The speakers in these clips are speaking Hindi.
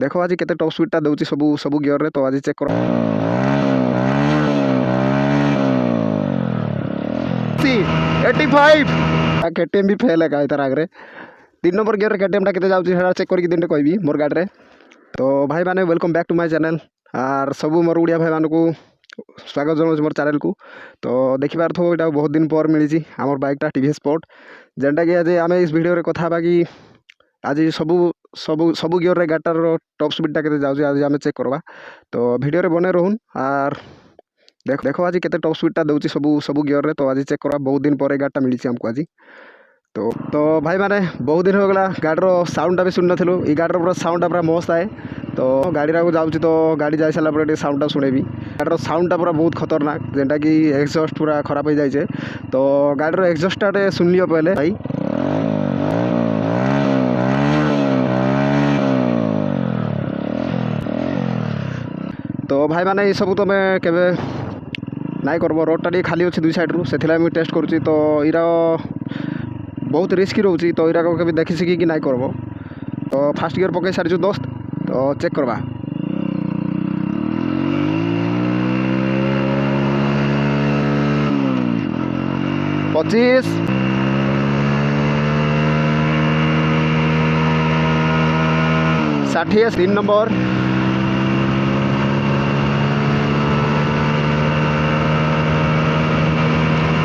देख आज केते टॉप स्पीडटा दउची सब सब गियर रे तो आज चेक कर 85 केटीएम भी फेल है तार आगे 3 नंबर गियर केटीएमटा केते जाउची हेडा चेक करके दिन कहबी मोर गाड़ी रे। तो भाई माने welcome back to my channel आर सब मोर उड़िया भाई मान को स्वागत जनाऊँ मोर चैनल को। तो देखिबार थो एटा बहुत दिन पर मिली आमर बाइकटा टीवीएस स्पोर्ट जेनटा कि आज आम इस वीडियो रे कथा बा कि आज सब सब सब गियर रे गाड़ीटार टॉप स्पीडटा केते जाउची आज आम चेक करवा। तो वीडियो रे बने रहून आर देखो आज केते टॉप स्पीडटा दउची सब सब गियर रे तो आज चेक करवा। बहुत दिन पर गाड़ीटा मिली हमको आज। तो भाई माने बहुत दिन हो गला गाड़ी साउंडटा भी सुन नथिलु ई गाड़ी पूरा साउंडटा पूरा मस्त आए। तो गाड़ी को जाऊँ तो गाड़ी जाई सारा पर साउंडटा शुणेबी गाड़ी साउंडटा पूरा बहुत खतरनाक जेनटा कि एक्सस्ट पूरा खराब हो जाए। तो गाड़ी एक्सस्टा सुन लियो पहले भाई। तो भाई माने ये सब तुम केबे नाई करब रोडटा टी खाली अच्छे दुई साइड्रु से मुझे टेस्ट करुँची। तो इरा बहुत रिस्की रोचे तो इरा के देखी शिखिकी नाई करब। तो फास्ट गियर पकई सारी दोस्त तो चेक करवा। पच्चीस 60 3 नंबर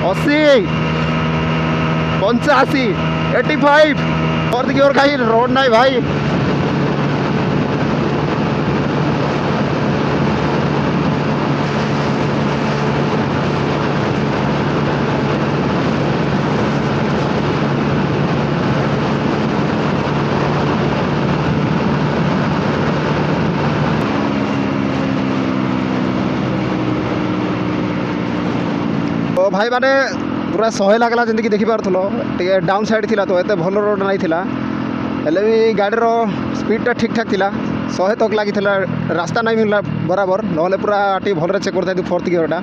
80 85 85 और देखिए और कहीं रोड नहीं भाई। तो भाई माने पूरा 100 लगला जमी देखिपार्थल टे डाउन साइड थिला तो एते भल रोड नहीं थिला हेले भी गाड़ी स्पीडटा ठीक ठाक थिला 100 तक लगी रास्ता नहीं मिलला बराबर नहले पूरा टी भल चेक करता फोर्थ गियरटा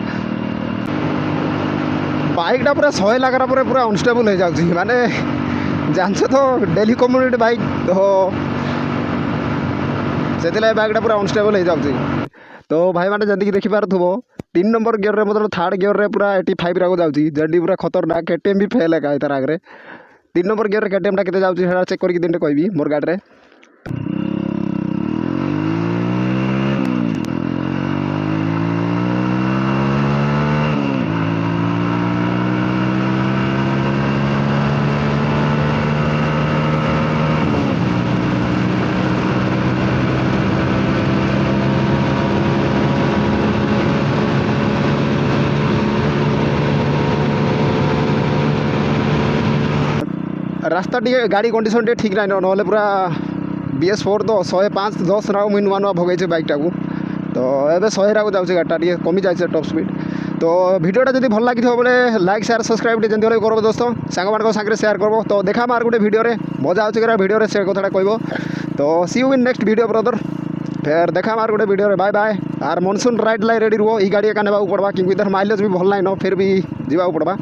बाइकटा पूरा 100 लगला पूरा अनस्टेबल हो जाउची माने जानछ तो डेली कम्युनिटी बाइक तो से बाइकटा पूरा अनस्टेबल हो जाउची। तो भाई माने जल्दी देखिपार्थुबो 3 नंबर गियर रे मतलब थर्ड गियर रे पूरा 85 राको जाउची जेडी पूरा खतरनाक केटीएम भी फेल है तार आगे 3 नंबर गियर रे केटीएमटा केते जाउची हेडा चेक करके दिन कहबी मोर गाड़ी रे। रास्ता टी गाड़ी कंडीशन टे ठीक ना ना पूरा BS4 तो 105 10 राउ मुझे नुआ नुआ भगे बाइकटा को। तो एवं 100 राको जाऊँगी गाड़ीटा टी कमी जाए टॉप स्पीड। तो वीडियोटा जब भल लगी बोले लाइक शेयर सब्सक्राइब जल्दी वाले कर दोस्त सांग सागे शेयर करब। तो देखा मार गोटे वीडियो मजा आगे वीडियो से कथा कहब। तो see you in next video brother फिर देखा मार गोटे वीडियो बाय बाय। आर मनसून राइड लाई रेडी रुह ई गाड़ी का नेबा पड़वा क्योंकि इधर माइलेज भी भल ना फिर भी जावा पड़वा।